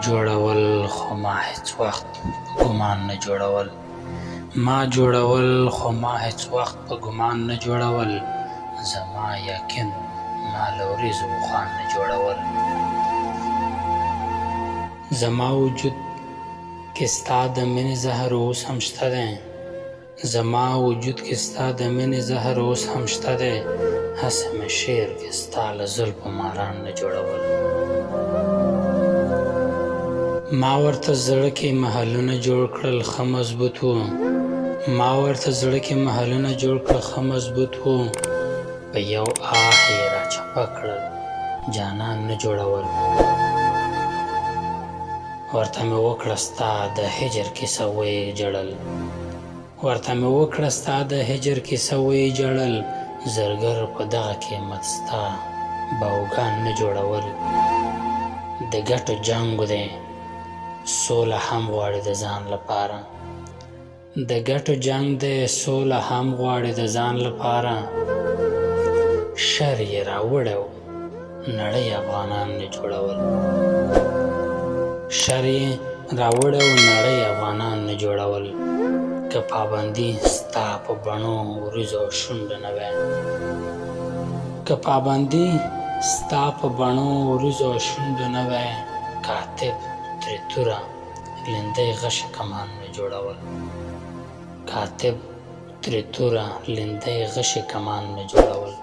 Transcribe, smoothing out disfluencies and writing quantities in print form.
جوړول خو ما هیڅ وخت ګمان نه جوړول ما جوړول خو ما هیڅ وخت په ګمان نه جوړول زما یقین ما له وریځو خوان نه جوړول زما وجود کې ستا د مینې زهر اوس هم شته دی زما وجود کې ستا د مینې زهر اوس هم شته دی هسې مې شعر کې ستا له زلفو ماران نه جوړول ما ورته زړه کې محلونه جوړ کړل ښه مضبوط وو ما ورته زړه کې محلونه جوړ کړل ښه مضبوط وو په یو آه یې راچپه کړل جانان نه جوړول ورته مې وکړه ستا د هجر کیسه ویې ژړل ورته مې وکړه ستا د هجر کیسه ویې ژړل زرګر په دغه قیمت ستا باوګان نه جوړول د ګټو جنګ دی سوله هم غواړي د ځان لپاره د ګټو جنګ دی سوله هم غواړي د ځان لپاره شر یې راوړی و نړۍ افغانان نه جوړول شر یې راوړی و نړۍ افغانان نه جوړول که پابندي ستا په بڼو وریځو او شونډو نه وی که پابندي ستا په بڼو وریځو او شونډو نه وی کاتب ترې توره لیندۍ غشي کمان نه جوړول کاتب ترې توره لیندۍ غشي کمان نه جوړول